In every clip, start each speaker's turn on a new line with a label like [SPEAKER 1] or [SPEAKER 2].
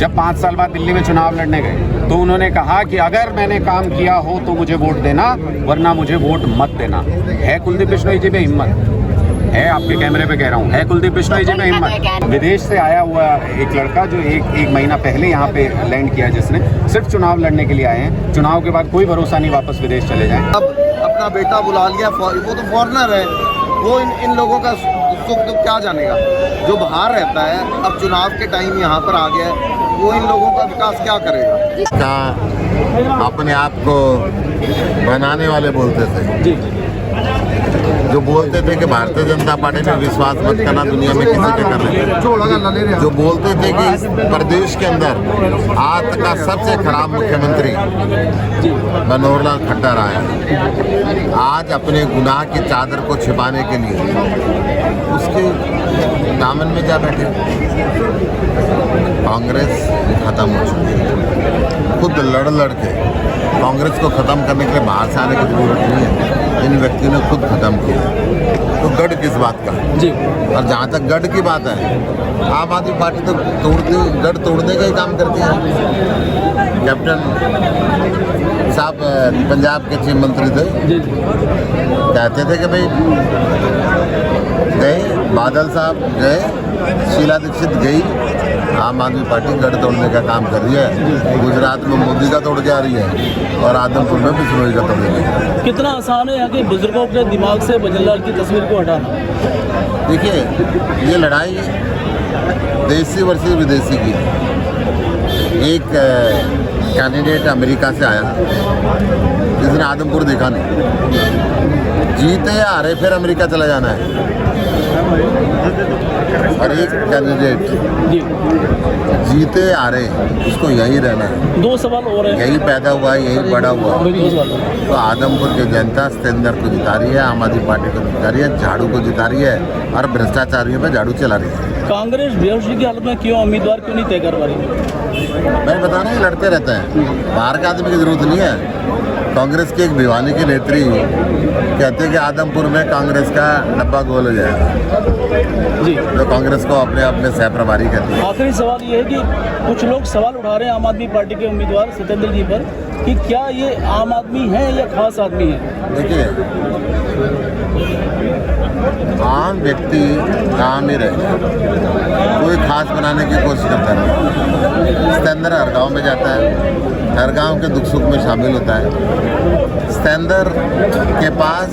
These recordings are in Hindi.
[SPEAKER 1] जब 5 साल बाद दिल्ली में चुनाव लड़ने गए तो उन्होंने कहा कि अगर मैंने काम किया हो तो मुझे वोट देना, वरना मुझे वोट मत देना। है कुलदीप बिश्नोई जी में हिम्मत? है, आपके कैमरे पे कह रहा हूँ, है कुलदीप बिश्नोई जी में हिम्मत? विदेश से आया हुआ एक लड़का जो एक महीना पहले यहाँ पे लैंड किया, जिसने सिर्फ चुनाव लड़ने के लिए आए हैं, चुनाव के बाद कोई भरोसा नहीं वापस विदेश चले जाएं।
[SPEAKER 2] अब अपना बेटा बुला लिया, वो तो फॉरेनर है, वो इन लोगों का सुख तो क्या जानेगा। जो बाहर रहता है, अब चुनाव के टाइम यहाँ पर आ गया है, वो इन लोगों का विकास क्या करेगा।
[SPEAKER 3] अपने आप को बनाने वाले बोलते थे, जो बोलते थे कि भारतीय जनता पार्टी में विश्वास मत करना, दुनिया में किसी पे कर लेते, जो बोलते थे कि इस प्रदेश के अंदर आज तक का सबसे खराब मुख्यमंत्री मनोहर लाल खट्टर रहा है, आज अपने गुनाह की चादर को छिपाने के लिए उसके दामन में जा बैठे। कांग्रेस खत्म हो चुकी है, खुद लड़ के कांग्रेस को ख़त्म करने के लिए बाहर से आने की जरूरत नहीं है, इन व्यक्तियों ने खुद खत्म किया। तो गढ़ किस बात का जी। और जहाँ तक गढ़ की बात है, आम आदमी पार्टी तो गढ़ तोड़ने का ही काम करती है। कैप्टन साहब पंजाब के चीफ मंत्री थे, कहते थे कि भाई गए, बादल साहब गए, शीला दीक्षित गई, आम आदमी पार्टी गढ़ तोड़ने का काम कर रही है। गुजरात में मोदी का तोड़ के आ रही है और आदमपुर में बिश्नोई का तोड़ेगी।
[SPEAKER 4] कितना आसान है यहाँ के बुजुर्गों के दिमाग से भजनलाल की तस्वीर को हटाना?
[SPEAKER 3] देखिए, ये लड़ाई देसी वर्सेस विदेशी की। एक कैंडिडेट अमेरिका से आया जिसने आदमपुर देखा नहीं, जीते या हारे फिर अमेरिका चला जाना है। और एक कैंडिडेट जीते हारे उसको यही रहना है।
[SPEAKER 4] 2 सवाल और हैं।
[SPEAKER 3] यही पैदा हुआ है, यही बड़ा हुआ। तो आदमपुर की जनता सतेंद्र को जिता रही है, आम आदमी पार्टी को जिता रही है, झाड़ू को जिता रही है और भ्रष्टाचारियों पे झाड़ू चला रही है।
[SPEAKER 4] कांग्रेस बेहोशी की हालत में क्यों उम्मीदवार क्यों नहीं तय कर पा रही?
[SPEAKER 3] मैं बता रहा हूँ, लड़ते रहते हैं, बाहर के आदमी की जरूरत नहीं है। कांग्रेस के एक भिवानी के नेत्री कहते हैं कि आदमपुर में कांग्रेस का डब्बा गोल हो जाएगा जी, जो कांग्रेस को अपने अपने सह प्रभारी कहते हैं।
[SPEAKER 4] आखिरी सवाल ये है कि कुछ लोग सवाल उठा रहे हैं आम आदमी पार्टी के उम्मीदवार सतेंद्र जी पर कि क्या ये आम आदमी है या खास आदमी है?
[SPEAKER 3] देखिए, आम व्यक्ति काम ही रहे, कोई खास बनाने की कोशिश करता नहीं। सतेंद्र हर गाँव में जाता है, हर गांव के दुख सुख में शामिल होता है। सतेंद्र के पास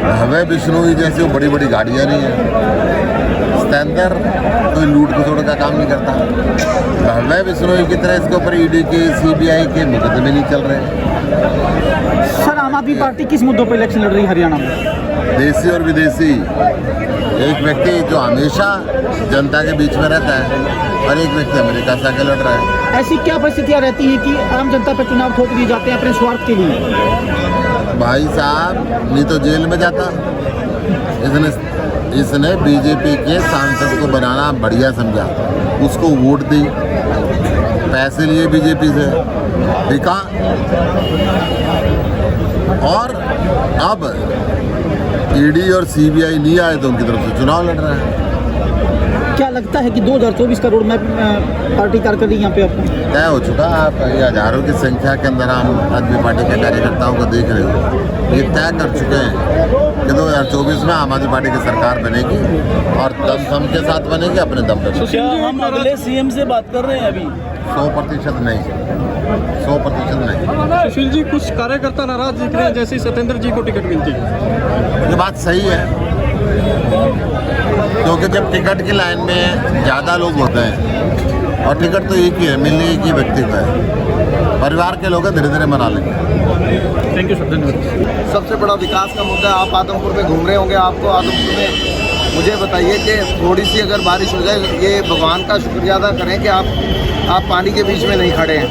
[SPEAKER 3] भव्य बिश्नोई जैसी बड़ी बड़ी गाड़ियाँ नहीं है। सतेंद्र कोई लूट खसोड़ का काम नहीं करता। भव्य बिश्नोई की तरह इसके ऊपर ईडी के, सीबीआई के मुकदमे नहीं चल रहे।
[SPEAKER 4] सर, आम आदमी पार्टी किस मुद्दों पर इलेक्शन लड़ रही है हरियाणा में?
[SPEAKER 3] देसी और विदेशी। एक व्यक्ति जो हमेशा जनता के बीच में रहता है और एक व्यक्ति अमेरिका से आके लड़ रहा है।
[SPEAKER 4] ऐसी क्या परिस्थितियाँ रहती हैं कि आम जनता पर चुनाव थोप दिए जाते हैं अपने स्वार्थ के लिए?
[SPEAKER 3] भाई साहब, नहीं तो जेल में जाता। इसने बीजेपी के सांसद को बनाना बढ़िया समझा, उसको वोट दी, पैसे लिए बीजेपी से, बिका, और अब ईडी और सीबीआई नहीं आए तो उनकी तरफ से चुनाव लड़ रहा है।
[SPEAKER 4] क्या लगता है कि 2024 का रोड मैप पार्टी कार्यकर्ता यहाँ पे आपको
[SPEAKER 3] तय हो चुका? आप ये हजारों की संख्या के अंदर आम आदमी पार्टी के कार्यकर्ताओं को देख रहे हो, ये तय कर चुके हैं कि 2024 में आम आदमी पार्टी की सरकार बनेगी और दम के साथ बनेगी, अपने दम पे।
[SPEAKER 4] क्या हम अगले सीएम से बात कर रहे हैं अभी?
[SPEAKER 3] 100% नहीं, 100% नहीं।
[SPEAKER 5] सुशील जी, कुछ कार्यकर्ता नाराज दिख रहे हैं जैसे सतेंद्र जी को टिकट मिलती है।
[SPEAKER 3] ये बात सही है, क्योंकि जब टिकट की लाइन में ज़्यादा लोग होते हैं और टिकट तो एक ही है, मिलने एक ही व्यक्ति को है, परिवार के लोग धीरे धीरे मना लेंगे।
[SPEAKER 5] थैंक यू सर, धन्यवाद।
[SPEAKER 2] सबसे बड़ा विकास का मुद्दा, आप आदमपुर में घूम रहे होंगे, आपको आदमपुर में मुझे बताइए कि थोड़ी सी अगर बारिश हो जाए, ये भगवान का शुक्रिया अदा करें कि आप पानी के बीच में नहीं खड़े हैं।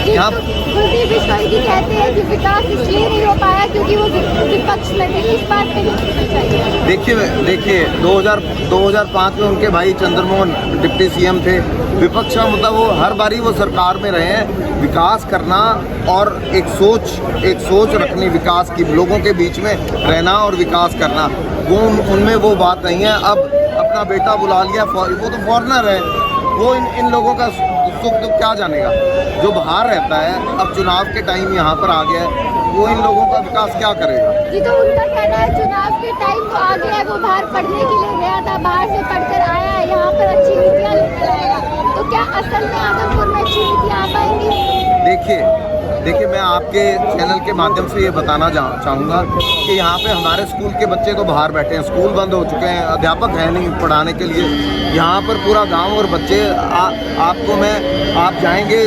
[SPEAKER 2] यहाँ
[SPEAKER 6] कुलदीप बिश्नोई जी कहते हैं कि विकास इसलिए नहीं हो पाया क्योंकि वो विपक्ष में थे। इस बात पे नहीं चाहिए।
[SPEAKER 2] देखिए 2005 में उनके भाई चंद्रमोहन डिप्टी सीएम थे। विपक्ष का मुद्दा, वो हर बारी वो सरकार में रहे हैं। विकास करना और एक सोच रखनी विकास की, लोगों के बीच में रहना और विकास करना, वो उनमें वो बात नहीं है। अब अपना बेटा बुला लिया, वो तो फॉरेनर है, वो इन लोगों का सुख दुख क्या जानेगा। जो बाहर रहता है, अब चुनाव के टाइम यहाँ पर आ गया है, वो इन लोगों का विकास क्या करेगा।
[SPEAKER 6] जी, तो उनका कहना है चुनाव के टाइम वो आ गया है, वो बाहर पढ़ने के लिए गया था, बाहर से पढ़कर आया है, यहाँ पर अच्छी नीतियाँ लेकर आएगा। तो क्या असल में आदमपुर में अच्छी नीतियाँ आ पाएंगी?
[SPEAKER 2] देखिए मैं आपके चैनल के माध्यम से ये बताना चाहूँगा कि यहाँ पे हमारे स्कूल के बच्चे तो बाहर बैठे हैं, स्कूल बंद हो चुके हैं, अध्यापक है नहीं पढ़ाने के लिए। यहाँ पर पूरा गांव और बच्चे आप जाएंगे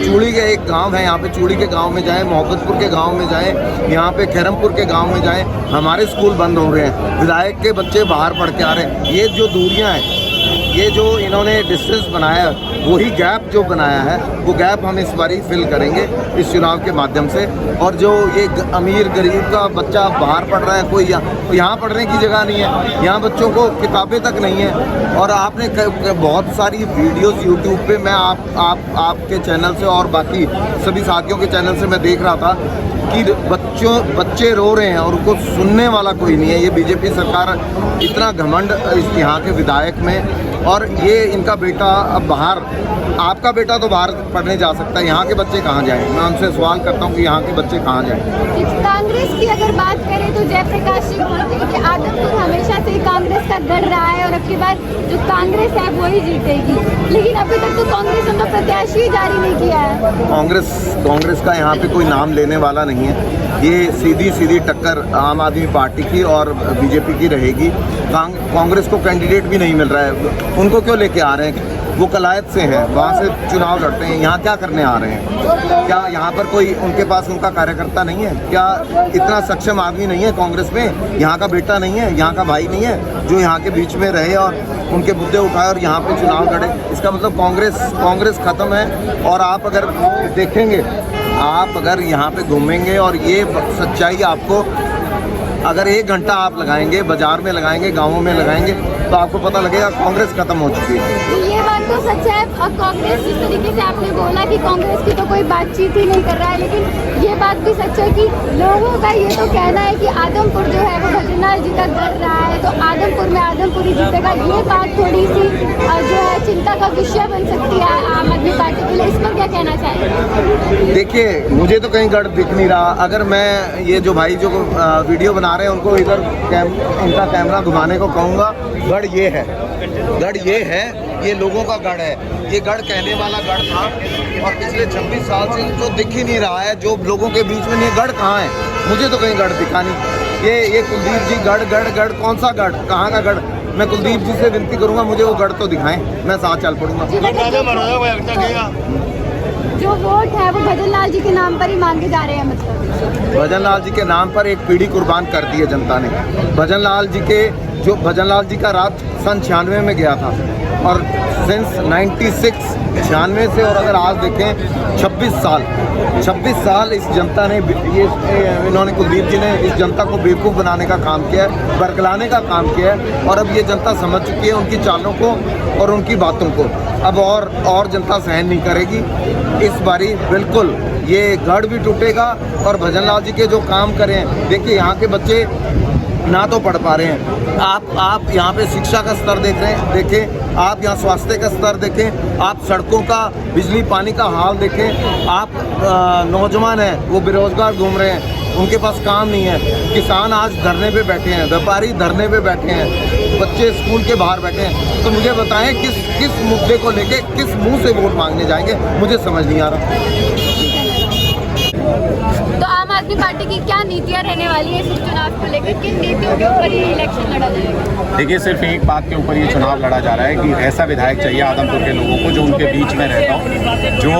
[SPEAKER 2] चूड़ी के एक गांव है, यहाँ पे चूड़ी के गांव में जाएं, मोहब्बतपुर के गांव में जाएं, यहाँ पे खैरमपुर के गांव में जाएं, हमारे स्कूल बंद हो रहे हैं, विधायक के बच्चे बाहर पढ़ के आ रहे हैं। ये जो दूरियाँ हैं, ये जो इन्होंने डिस्टेंस बनाया, वही गैप जो बनाया है, वो गैप हम इस बारी फिल करेंगे इस चुनाव के माध्यम से। और जो ये अमीर गरीब का बच्चा बाहर पढ़ रहा है, कोई यहाँ पढ़ने की जगह नहीं है, यहाँ बच्चों को किताबें तक नहीं है। और आपने बहुत सारी वीडियोस यूट्यूब पे मैं आपके चैनल से और बाकी सभी साथियों के चैनल से मैं देख रहा था कि बच्चे रो रहे हैं और उनको सुनने वाला कोई नहीं है। ये बीजेपी सरकार इतना घमंड इस यहाँ के विधायक में, और ये इनका बेटा अब बाहर, आपका बेटा तो बाहर पढ़ने जा सकता है, यहाँ के बच्चे कहाँ जाएं? मैं उनसे सवाल करता हूँ कि यहाँ के बच्चे कहाँ जाएं?
[SPEAKER 6] कांग्रेस की अगर बात करें तो जयप्रकाश जी बोलते हैं कि आदमपुर हमेशा से कांग्रेस का गढ़ रहा है और अब की बार जो कांग्रेस है वही जीतेगी, लेकिन अभी तक तो कांग्रेस ने प्रत्याशी जारी नहीं किया है।
[SPEAKER 2] कांग्रेस का यहाँ पे कोई नाम लेने वाला नहीं है। ये सीधी टक्कर आम आदमी पार्टी की और बीजेपी की रहेगी। कांग्रेस को कैंडिडेट भी नहीं मिल रहा है, उनको क्यों लेके आ रहे हैं? वो कलायत से हैं, वहाँ से चुनाव लड़ते हैं, यहाँ क्या करने आ रहे हैं? क्या यहाँ पर कोई उनके पास उनका कार्यकर्ता नहीं है? क्या इतना सक्षम आदमी नहीं है कांग्रेस में? यहाँ का बेटा नहीं है, यहाँ का भाई नहीं है जो यहाँ के बीच में रहे और उनके मुद्दे उठाए और यहाँ पे चुनाव लड़े? इसका मतलब कांग्रेस खत्म है। और आप अगर देखेंगे, आप अगर यहाँ पे घूमेंगे और ये सच्चाई आपको, अगर 1 घंटा आप लगाएंगे, बाजार में लगाएंगे, गाँवों में लगाएंगे, तो आपको पता लगेगा कांग्रेस खत्म हो चुकी है।
[SPEAKER 6] ये बात तो सच है। अब कांग्रेस जिस तरीके से आपने बोला कि कांग्रेस की तो कोई बातचीत ही नहीं कर रहा है, लेकिन ये बात भी सच है कि लोगों का ये तो कहना है कि आदमपुर जो है वो भजनलाल जी का गढ़ रहा है, तो आदमपुर में आदमपुरी जीतेगा। ये बात थोड़ी सी जो है चिंता का विषय बन सकती है आम आदमी पार्टी के लिए, इस पर क्या कहना चाहेंगे?
[SPEAKER 2] देखिए, मुझे तो कहीं गढ़ दिख नहीं रहा। अगर मैं ये जो भाई जो वीडियो बना रहे हैं उनको इधर इनका कैमरा घुमाने को कहूँगा, गढ़ ये है, ये लोगों का गढ़ है। ये गढ़ कहने वाला गढ़ था और पिछले 26 साल से जो दिख ही नहीं रहा है, जो लोगों के बीच में ये गढ़ कहाँ है? मुझे तो कहीं गढ़ दिखा नहीं। ये कुलदीप जी गढ़ कौन सा गढ़, कहाँ का गढ़? मैं कुलदीप जी से विनती करूँगा, मुझे वो गढ़ तो दिखाएं, मैं साथ चल पड़ूंगा।
[SPEAKER 6] जो वोट है वो भजनलाल जी के नाम पर ही मांगे जा रहे हैं, मतलब
[SPEAKER 2] भजनलाल जी के नाम पर एक पीढ़ी कुर्बान कर दी है जनता ने। भजनलाल जी का रात सन 96 में गया था और सिंस 96 से, और अगर आज देखें 26 साल इस जनता ने, इन्होंने कुलदीप जी ने इस जनता को बेवकूफ़ बनाने का काम किया है, बरगलाने का काम किया है। और अब ये जनता समझ चुकी है उनकी चालों को और उनकी बातों को। अब और जनता सहन नहीं करेगी। इस बारी बिल्कुल ये गढ़ भी टूटेगा और भजनलाल जी के जो काम करें, देखिए यहाँ के बच्चे ना तो पढ़ पा रहे हैं। आप यहाँ पे शिक्षा का स्तर देखें, आप यहाँ स्वास्थ्य का स्तर देखें, आप सड़कों का, बिजली पानी का हाल देखें। आप नौजवान हैं वो बेरोजगार घूम रहे हैं, उनके पास काम नहीं है। किसान आज धरने पे बैठे हैं, व्यापारी धरने पे बैठे हैं, बच्चे स्कूल के बाहर बैठे हैं। तो मुझे बताएं किस मुद्दे को लेके किस मुंह से वोट मांगने जाएंगे, मुझे समझ नहीं आ रहा।
[SPEAKER 6] तो आम आदमी पार्टी की क्या नीतियां रहने वाली है इस चुनाव को लेकर? किन नीतियों के ऊपर ये इलेक्शन लड़ा जाएगा?
[SPEAKER 1] देखिए, सिर्फ एक बात के ऊपर ये चुनाव लड़ा जा रहा है कि ऐसा विधायक चाहिए आदमपुर के लोगों को जो उनके बीच में रहता हो, जो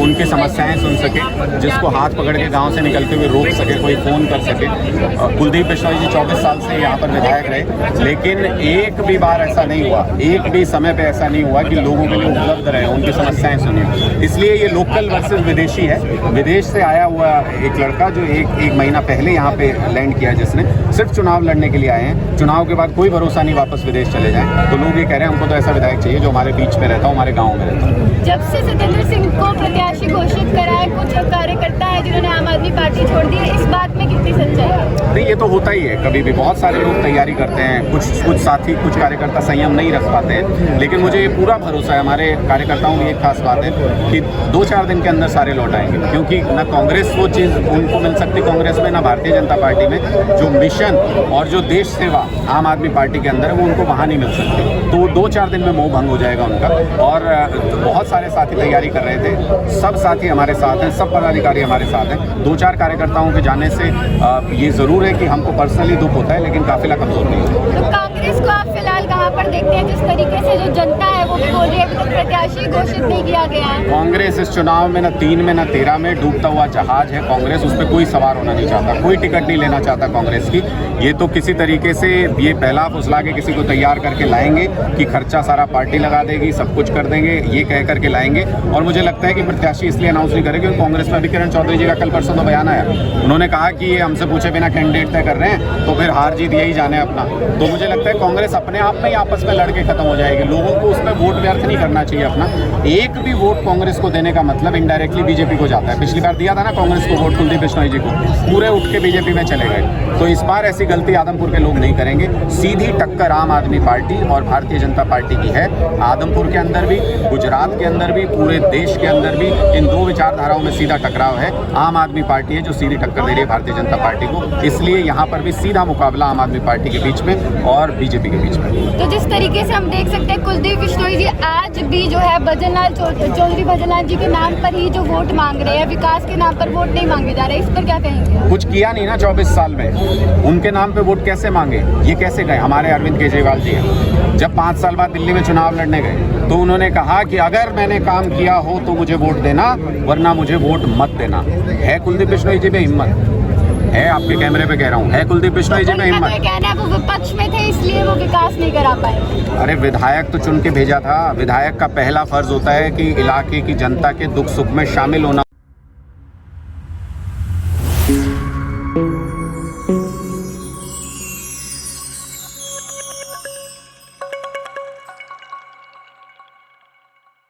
[SPEAKER 1] उनकी समस्याएं सुन सके, जिसको हाथ पकड़ के गांव से निकलते हुए रोक सके, कोई फ़ोन कर सके। कुलदीप बिश्नोई जी 24 साल से यहाँ पर विधायक रहे, लेकिन एक भी बार ऐसा नहीं हुआ, एक भी समय पर ऐसा नहीं हुआ कि लोगों के लिए उपलब्ध रहे, उनकी समस्याएँ सुनी। इसलिए ये लोकल वर्सेस विदेशी है। विदेश से आया हुआ एक लड़का जो एक महीना पहले यहाँ पे लैंड किया, जिसने सिर्फ चुनाव लड़ने के लिए आए हैं, चुनाव के बाद कोई भरोसा नहीं वापस विदेश चले जाएं। तो लोग ये कह रहे हैं हमको तो ऐसा विधायक चाहिए जो हमारे बीच में रहता हो, हमारे गांव में रहता हो।
[SPEAKER 6] जब से सतेंद्र सिंह को प्रत्याशी घोषित करा है, कुछ कार्यकर्ता है जिन्होंने आम आदमी पार्टी छोड़ दी है, इस बात में कितनी सच्चाई है?
[SPEAKER 1] नहीं, ये तो होता ही है, कभी भी बहुत सारे लोग तैयारी करते हैं, कुछ साथी, कुछ कार्यकर्ता संयम नहीं रख पाते हैं, लेकिन मुझे ये पूरा भरोसा है, हमारे कार्यकर्ताओं में एक खास बात है कि 2-4 दिन के अंदर सारे लौट आएंगे, क्योंकि ना कांग्रेस वो चीज़ उनको मिल सकती कांग्रेस में, ना भारतीय जनता पार्टी में जो मिशन और जो देश सेवा आम आदमी पार्टी के अंदर है वो उनको वहाँ नहीं मिल सकती। तो 2-4 दिन में मोह भंग हो जाएगा उनका। और बहुत सारे साथी तैयारी कर रहे थे, सब साथी हमारे साथ हैं, सब पदाधिकारी हमारे साथ हैं। 2-4 कार्यकर्ताओं के जाने से ये ज़रूर है कि हमको पर्सनली दुख होता है, लेकिन काफिला कमजोर नहीं है।
[SPEAKER 6] तो कांग्रेस को आप फिलहाल कहाँ पर देखते हैं? जिस तरीके से जो जनता है वो बोल रही है अभी तक प्रत्याशी घोषित नहीं किया गया है।
[SPEAKER 1] कांग्रेस इस चुनाव में न 3 में न 13 में डूबता हुआ जहाज है। कांग्रेस उस पर कोई सवार होना नहीं चाहता, कोई टिकट नहीं लेना चाहता कांग्रेस की। ये तो किसी तरीके से ये पहला फुसला के किसी को तैयार करके लाएंगे कि खर्चा सारा पार्टी लगा देगी, सब कुछ कर देंगे, ये कह करके लाएंगे। और मुझे लगता है कि प्रत्याशी इसलिए अनाउंस नहीं करेंगे क्योंकि कांग्रेस में अभी किरण चौधरी जी का कल परसों तो बयान आया, उन्होंने कहा कि ये हमसे पूछे बिना कैंडिडेट तय कर रहे हैं, तो फिर हार जीत यही जाने अपना। तो मुझे लगता है कांग्रेस अपने आप में ही आपस में लड़के खत्म हो जाएगी। लोगों को उसमें वोट व्यर्थ नहीं करना चाहिए अपना। एक भी वोट कांग्रेस को देने का मतलब इनडायरेक्टली बीजेपी को जाता है। पिछली बार दिया था ना कांग्रेस को वोट कुलदीप बिश्नोई जी को, पूरे उठ के बीजेपी में चले गए। तो इस बार ऐसी गलती आदमपुर के लोग नहीं करेंगे। सीधी टक्कर आम आदमी पार्टी और भारतीय जनता पार्टी की है। आदमपुर के अंदर भी, गुजरात के अंदर भी, पूरे देश के अंदर भी इन दो विचारधाराओं में सीधा टकराव है। आम आदमी पार्टी है जो सीधी टक्कर दे रही है भारतीय जनता पार्टी को, इसलिए यहाँ पर भी सीधा मुकाबला आम आदमी पार्टी के बीच में और बीजेपी के बीच में।
[SPEAKER 6] तो जिस तरीके से हम देख सकते हैं कुलदीप बिश्नोई जी आज भी जो है भजनलाल चौधरी भजनलाल जी के नाम पर ही जो वोट मांग रहे हैं, विकास के नाम पर वोट नहीं मांगे जा रहे, इस पर क्या कहेंगे?
[SPEAKER 1] कुछ किया नहीं ना 24 साल में, उनके नाम पे वोट कैसे मांगे? ये कैसे गए? हमारे अरविंद केजरीवाल जी हैं, जब 5 साल बाद दिल्ली में चुनाव लड़ने गए तो उन्होंने कहा कि अगर मैंने काम किया हो तो मुझे वोट देना, वरना मुझे वोट मत देना। है कुलदीप बिश्नोई जी में हिम्मत? है, आपके कैमरे पे कह रहा हूँ, है कुलदीप बिश्नोई जी में हिम्मत?
[SPEAKER 6] कहना है वो विपक्ष में थे इसलिए वो विकास नहीं करा पाए।
[SPEAKER 1] अरे विधायक तो चुन के भेजा था। विधायक का पहला फर्ज होता है कि इलाके की जनता के दुख सुख में शामिल होना।